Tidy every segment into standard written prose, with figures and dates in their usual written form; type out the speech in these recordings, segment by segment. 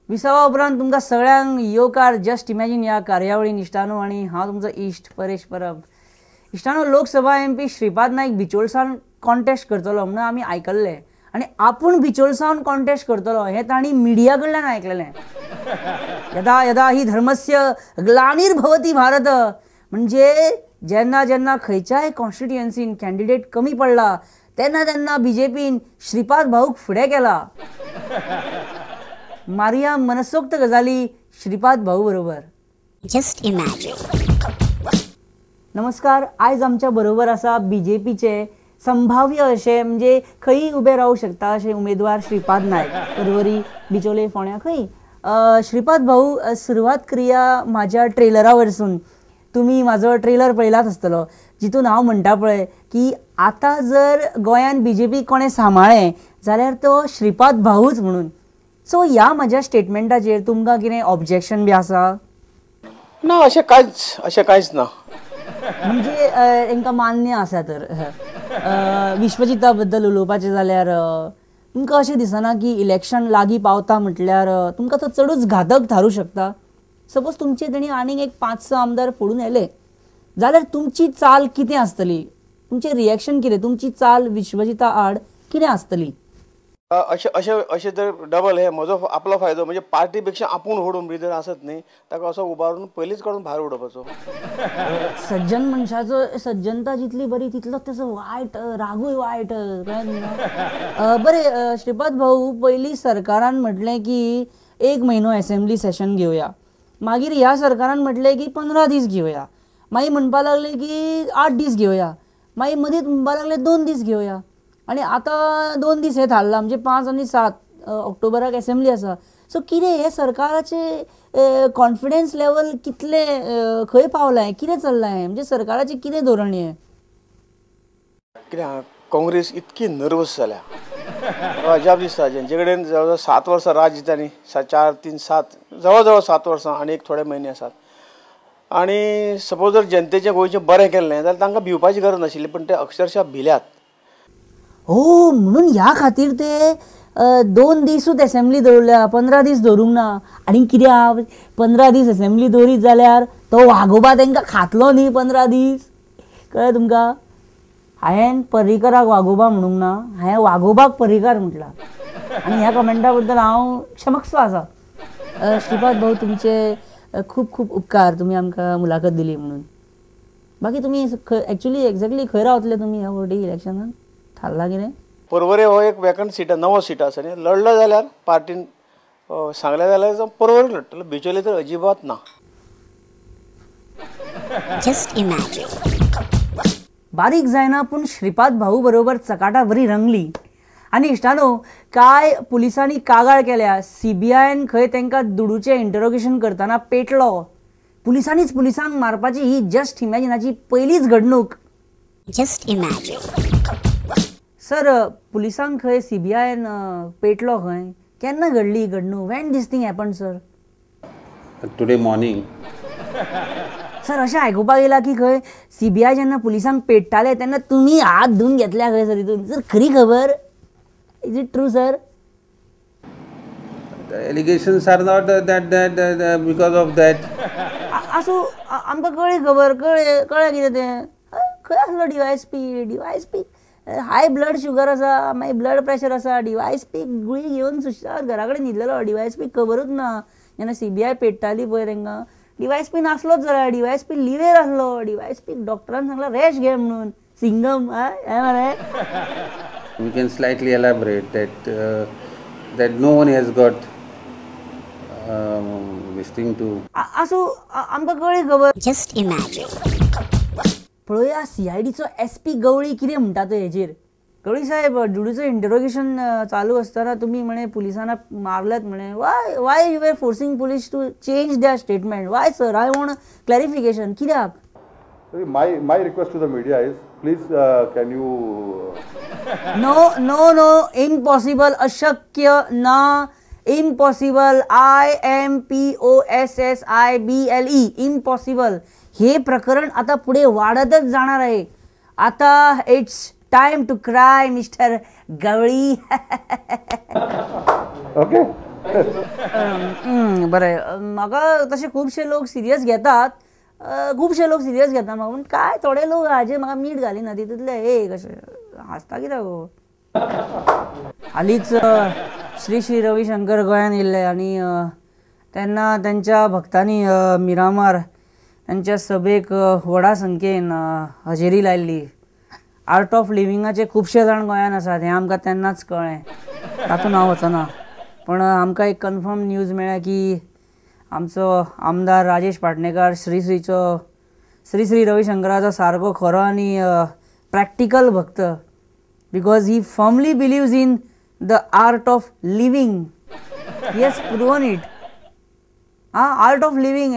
विसावा उपरांत तुमकां सगळ्यांक येवकार जस्ट इमॅजिन ह्या कार्यावळीन इश्टानो आनी हांव तुमचो इश्ट परेश परब. इश्टानो, लोकसभा MP श्रीपाद नाईक बिचोलसान कॉन्टेस्ट करतलो म्हणून आमी आयकल्लें आनी आपूण बिचोलसान कॉन्टेस्ट करतलो हें तांणी मिडिया कडल्यान आयकलेलें. यदा यदा ही धर्मस्य ग्लानिर्भवति भारत, म्हणजे जेन्ना जेन्ना खंयच्याय कॉन्स्टिट्युएन्सीन कॅन्डिडेट कमी पडला तेन्ना तेन्ना BJPन श्रीपाद भाऊक फुडें केला. मारिया मनसोक्त गजाली श्रीपाद भाऊ बरोबर. Just imagine. नमस्कार. आयज आमच्या बरोबर आसा BJPचे संभाव्य अशे म्हणजे खंय उबे रावू शकता अशे उमेदवार श्रीपाद नायक, परवरी, बिचोले, फोंड्या खंय. श्रीपाद भाऊ, सुरवात करुया म्हाज्या ट्रेलरा वरसून. तुमी म्हाजो ट्रेलर पळयलाच आसतलो जितून हांव म्हणटा पळय की आतां जर गोंयान BJP कोणें सांबाळ्ळें जाल्यार तो श्रीपाद भाऊच म्हणून. सो ह्या म्हाज्या स्टेटमेंटाचेर तुमकां कितें ऑब्जेक्शन बी आसा? ना, अशें कांयच ना. म्हणजे तांकां मान्य आसा तर विश्वजिता बद्दल उलोवपाचें जाल्यार तुमकां अशें दिसना की इलेक्शन लागीं पावता म्हटल्यार तुमकां तो चडूच घातक थारूं शकता? सपोज तुमचे तेणी आनीक एक 5-6 आमदार फोडून येले जाल्यार तुमची चाल कितें आसतली? तुमचें रिएक्शन कितें? तुमची चाल विश्वजिता आड कितें आसतली? अशें तर डबल हे म्हजो आपलो फायदो, म्हणजे पार्टी पेक्षा आपूण फोडून भितर आसत न्ही, ताका असो उबारून पयलींच काडून भायर उडोवपाचो. सज्जन मनशाचो सज्जनता जितली बरी तितलो तेजो वायट रागूय वायट. बरें श्रीपाद भाऊ, पयलीं सरकारान म्हटलें की 1 म्हयनो असेंब्ली सेशन घेवया, मागीर ह्या सरकारान म्हटलें की 15 दीस घेवया, मागीर म्हणपा लागले की 8 दीस घेवया, मागीर मदींच म्हणपा लागले 2 दीस घेवया आनी आतां 2 दीस हे थारला म्हणजे 5 आनी 7 ऑक्टोबराक असेंब्ली आसा. सो कितें हे सरकाराचे कॉन्फिडन्स लेवल कितले खंय पावलां, कितें चल्लां म्हणजे सरकाराचें कितें धोरण हें? कित्याक काँग्रेस इतकी नर्वस जाल्या, अजाप दिसता. जेंचे कडेन जवळ 7 वर्सां राज दिता न्ही, 4, 3, 7 जवळ 7 वर्सां आनी एक थोडे म्हयने आसात. आनी सपोज जर जनतेचें गोंयचें बरें केलें जाल्यार तांकां भिवपाची गरज नाशिल्ली, पण ते अक्षरशा भिल्यात. हो, म्हणून ह्या खातीर ते 2 दिसूच असेंब्ली दवरल्या, 15 दीस दवरूंक ना. आनी कित्याक 15 दीस असेंब्ली दवरीत जाल्यार तो वागोबा तांकां खातलो न्ही 15 दीस. कळ्ळें तुमकां? हांवें पर्रीकराक वागोबा म्हणूंक ना, हांवें वागोबाक पर्रीकार म्हटलां आनी ह्या कमेंटा बद्दल हांव क्षमस्व आसा. श्रीपाद भाऊ, तुमचे खूब खूब उपकार, तुमी आमकां मुलाखत दिली म्हणून. बाकी तुमी एक्चुअली एक्झॅक्टली खंय रावतले तुमी ह्या फावटी इलेक्शनान? थारला कितें? परवरे हो एक वेकंट सीट, 9 सीट आसा न्ही, लढलो जाल्यार पार्टीन सांगलें जाल्यार परवरे लढटलो, बिचोले तर अजिबात ना. Just imagine. बारीक जायना पूण श्रीपाद भाऊ बरोबर चकाटा बरी रंगली. आनी इश्टानो, काय पुलिसांनी कागाळ केल्या. CBIन खंय तांकां दुडूचें इंटरोगेशन करतना पेटलो. पुलिसांनीच पुलिसांक मारपाची ही जस्ट इमॅजिनाची पयलीच घडणूक. Just imagine. सर, पुलिसांक खंय CBIन पेटलो खंय? केन्ना घडली ही घडणूक? When this thing happen sir? Today morning. Sir, अशें आयकुपाक येयलां की खंय CBI जेन्ना पुलिसांक पेट्टाले तेन्ना तुमी हात धुवन घेतल्या खंय सर तितून? सर, खरी खबर? Is it true sir? The allegations are not that because of that. आसूं, आमकां कळ्ळी खबर, कळ्ळें कितें तें. खंय आसलो DYSP? हाय ब्लड शुगर आसा, मागीर ब्लड प्रेशर आसा, DYSP गुळी घेवन सुशेगाद घरा कडेन न्हिदलेलो. DYSP खबरूच ना. जेन्ना CBI पेट्टाली पळय तांकां, DYSP नासलोच जाल्यार, DYSP लिव्हेर आसलो. DYSP डॉक्टरान सांगला रेस्ट घे म्हणून. सिंगम हें मरे. We can slightly elaborate that no one has got this thing to. आसूं, आमकां कळ्ळी खबर. Just imagine. पळोवया CIDचो SP गवळी कितें म्हणटा तो हेजेर. गवळी साहेब, दुडूचो इंटरोगेशन चालू आसतना तुमी म्हणे पुलिसांना मारल्यात म्हणे. Why you were forcing police to change their statement? Why sir? I want clarification. कित्याक? My request to the media is, please can you... No, impossible, अशक्य ना, impossible, IMPOSSIBLE, impossible. हे प्रकरण आता पुढे वाढतच जाणार आहे. आता it's time to cry mister Gawli. Okay. बरें म्हाका तशे खुबशे लोक सिरियस घेतात, खुबशे लोक सिरियस घेता म्हाका, पूण काय थोडे लोक हाजे म्हाका मीठ घालिना तितूंतले कशें हांसता कित्याक गो. हालींच श्री रविशंकर गोंयांत येयल्ले आनी तेन्ना तेंच्या भक्तांनी मिरामार त्यांच्या सभेक व्हडा संख्येन हजेरी लायल्ली. आर्ट ऑफ लिव्हिंगाचे खुबशे जाण गोंयांत आसात हें आमकां तेन्नाच कळ्ळें, तातूंत हांव वचना. पण आमकां एक कन्फर्म न्यूज मेळ्ळ्या की आमचो आमदार राजेश पाटणेकार श्री श्री रविशंकराचो सारको खरो आनी प्रॅक्टिकल भक्त, because he firmly believes in the art of living. He has proven it. Art of living,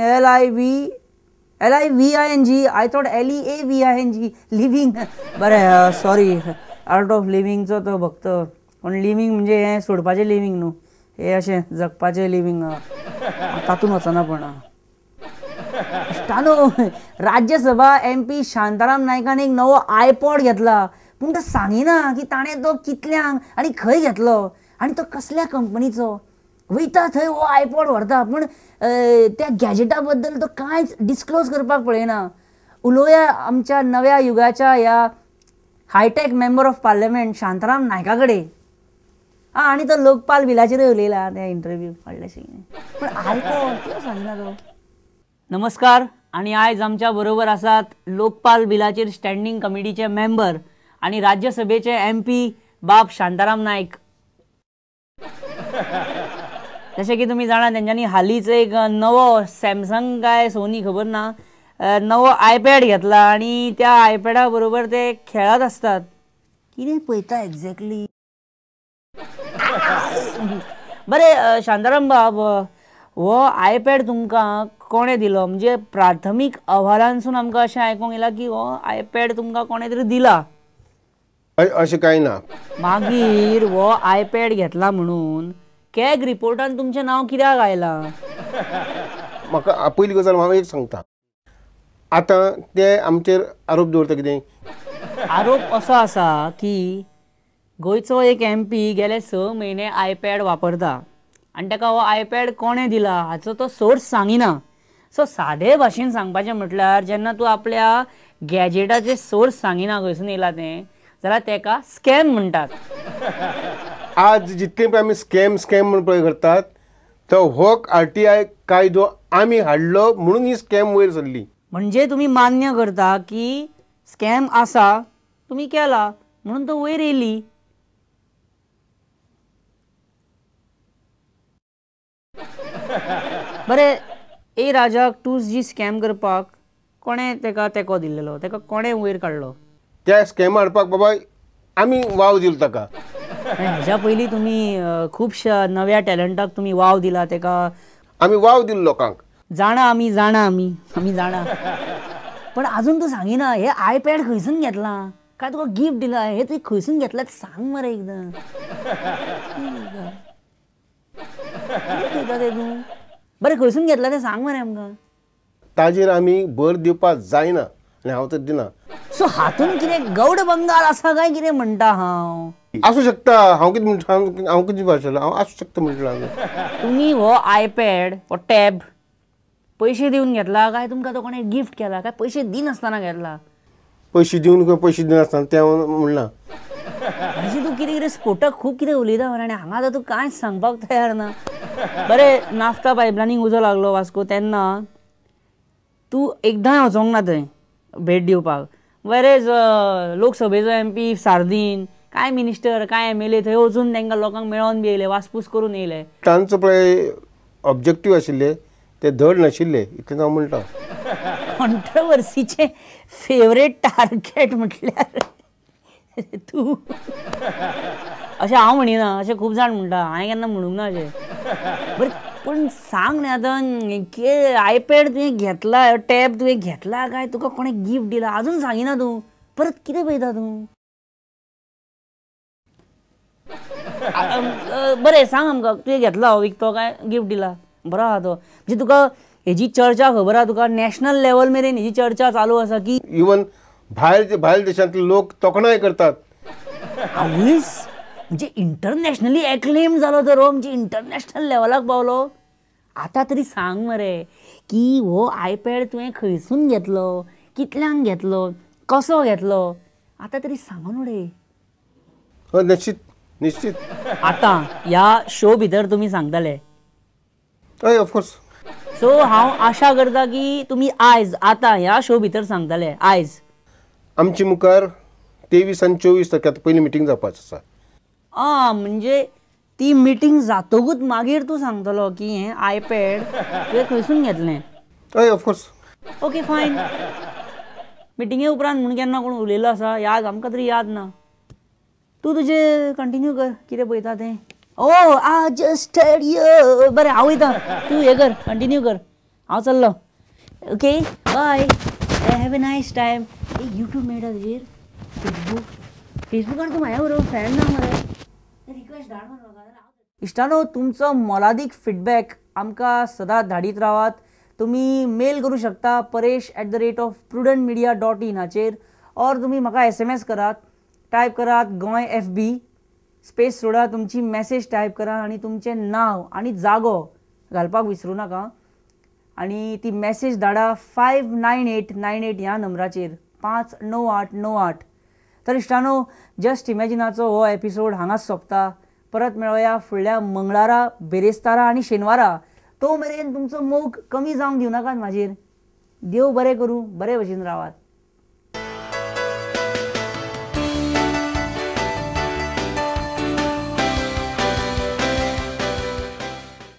LIVING, I thought LEAVING, living. बरें सॉरी, आर्ट ऑफ लिव्हिंगचो तो भक्त. पण लिव्हिंग म्हणजे हें सोडपाचें लिव्हिंग न्हू, हे अशें जगपाचें लिव्हिंग, तातूंत वचना. पण इश्टानो, राज्यसभा MP शांताराम नायकान एक नवो आयपॉड घेतला, पूण तो सांगिना की ताणें तो कितल्यांक आनी खंय घेतलो आनी तो कसल्या कंपनीचो. वयता थंय हो आयपॉड व्हरता, पूण त्या गॅजेटा बद्दल तो कांयच डिस्क्लोज करपाक पळयना. उलोवया आमच्या नव्या युगाच्या ह्या hitech member of parliament Shantaram नायका कडेन. आनी तो लोकपाल बिलाचेरूय उलयला त्या इंटरव्यू फाडल्याशी. पण आयपॉड कित्याक सांगिना तो. नमस्कार, आनी आयज आमच्या बरोबर आसात लोकपाल बिलाचेर स्टँडींग कमिटीचे मेंबर आनी राज्यसभेचे MP बाब शांताराम नायक. जशें की तुमी जाणा, तेंच्यांनी हालींच एक नवो सॅमसंग काय सोनी खबर ना, नवो आयपॅड घेतला आनी त्या आयपॅडा बरोबर ते खेळत असतात. कितें पळयता एक्झॅक्टली. बरें शांताराम बाब, हो आयपॅड तुमकां कोणें दिलो? म्हणजे प्राथमीक अहवालांसून आमकां अशें आयकूंक येयलां की हो आयपॅड तुमकां कोणें तरी दिला. अशें कांय ना. मागीर हो आयपॅड घेतला म्हणून कॅग रिपोर्टान तुमचें नांव कित्याक आयलां? म्हाका पयली गजाल हांव एक सांगता. आतां ते आमचेर आरोप दवरता कितें? आरोप असो आसा की गोंयचो एक MP गेले 6 म्हयने आयपॅड वापरता आनी ताका हो आयपॅड कोणें दिला हाचो तो सोर्स सांगिना. सो सादे भाशेन सांगपाचें म्हटल्यार जेन्ना तूं आपल्या गॅजेटाचे सोर्स सांगिना खंयसून येयला तें, जाल्यार तेका स्कॅम म्हणटात. आज जितले पळय आमी स्कॅम म्हणून पळय करतात, तो हो RTI कायदो आमी हाडलो म्हणून ही स्कॅम वयर सरली. म्हणजे तुमी मान्य करता की स्कॅम आसा, तुमी केला म्हणून तो वयर येयली. बरें, ए राजाक तूं जी स्कॅम करपाक कोणें तेका तेको दिल्लो, तेका कोणें वयर काडलो? त्या स्कॅम हाडपाक बाबा आमी वाव दिलो ताका. हेज्या पयलीं तुमी खुबश्या नव्या टॅलंटाक तुमी वाव दिला, तेका आमी वाव दिलो लोकांक. जाणा आमी जाणा. पण आजून तूं सांगिना हे आयपॅड खंयसून घेतला काय तुका गिफ्ट दिला, हे तुवें खंयसून घेतला तें सांग मरे एकदां. तूं बरें खंयसून घेतला तें सांग मरे आमकां. ताजेर आमी भर दिवपाक जायना आनी हांव तर दिना. सो हातून कितें गौड बंगाल आसा काय कितें म्हणटा हांव? आसूं शकता. हांव कितें म्हणटा, हांव कितें भाशेलो, हांव आसूं शकता म्हटलें. तुमी हो आयपॅड हो टॅब पयशे दिवन घेतला काय तुमकां तो कोणें गिफ्ट केला काय पयशे दिनासतना घेतला? पयशे दिवन पयशे दिनासतना तें म्हणना. अशें तूं कितें स्फोटक खूब कितें उलयता मरे, आनी हांगा आतां तूं कांयच सांगपाक तयार ना. बरें, नाफ्ता पायपलायनीक उजो लागलो वास्को तेन्ना तूं एकदांय वचोंक ना थंय भेट दिवपाक. वेरेज लोकसभेचो MP सार्दीन, कांय मिनिस्टर कांय MLA थंय वचून तांकां लोकांक मेळोन बी येयले, वासपूस करून येयले. तांचो पळय ऑब्जेक्टीव आशिल्ले ते धड नाशिल्ले, इतलें हांव म्हणटा. कॉन्ट्रवर्सीचे फेवरेट टार्गेट म्हटल्यार तूं. अशें हांव म्हणिना, अशें खूब जाण म्हणटा, हांवें केन्ना म्हणूंक ना अशें. बरें पूण सांग न्ही आतां, आयपॅड तुवें घेतला, टॅब तुवें घेतला काय तुका कोणें गिफ्ट दिला आजून सांगिना तूं. परत कितें पळयता तूं? बरें सांग आमकां, तुवें घेतला हो विकतो काय गिफ्ट दिला? बरो आहा तो. म्हणजे तुका हेजी चर्चा खबर आहा, तुका नॅशनल लेवल मेरेन हेजी चर्चा चालू आसा की इवन भायर देशांतले लोक तोखणाय करतात. आवयस म्हणजे इंटरनॅशनली एक्लेम जालो तर हो, म्हणजे इंटरनॅशनल लेवलाक पावलो. आतां तरी सांग मरे की हो आयपॅड तुवें खंयसून घेतलो, कितल्यांक घेतलो, कसो घेतलो, आतां तरी सांगो न्हू रे. हय निश्चित निश्चित. आतां ह्या शो भितर तुमी सांगतले. हय ऑफकोर्स. सो हांव आशा करता की तुमी आयज आतां ह्या शो भितर सांगतले आयज. आमची मुखार 23 आनी 24 तारखेक पयली मिटींग जावपाची आसा. म्हणजे ती मिटींग जातकूच मागीर तूं सांगतलो की हें आयपॅड तुवें खंयसून घेतलें. हय ऑफकोर्स. ओके फायन. मिटिंगे उपरांत म्हूण केन्ना कोण उलयलो आसा याद आमकां तरी याद ना. तूं तुजें कंटिन्यू कर कितें पळयता तें. आ जस्ट यू. बरें हांव वयतां, तूं हें कर कंटिन्यू कर, हांव चल्लो. Okay bye, have a nice time. YouTube मेळटा तुजेर, फेसबुकार तूं म्हाज्या बरोबर फ्रेंड ना मरे. रिक्वेस्ट धाड म्हाका. इश्टानो, तुमचो मोलादीक फीडबॅक आमकां सदांच धाडीत रावात. तुमी मेल करूं शकता paresh@prudentmedia.in हाचेर, और तुमी म्हाका SMS करात. टायप करात गोंय FB, स्पेस सोडा, तुमची मॅसेज टायप करा आनी तुमचें नांव आनी जागो घालपाक विसरूं नाका. आनी ती मॅसेज धाडा 59898 ह्या नंबराचेर, 59898. तर इश्टानो, जस्ट इमॅजिनाचो हो एपिसोड हांगाच सोंपता. परत मेळुया फुडल्या मंगळारा, बेरेस्तारा आनी शेनवारा. तो मेरेन तुमचो मोग कमी जावंक दिवनाकात म्हाजेर. देव बरें करूं, बरे भशेन रावात.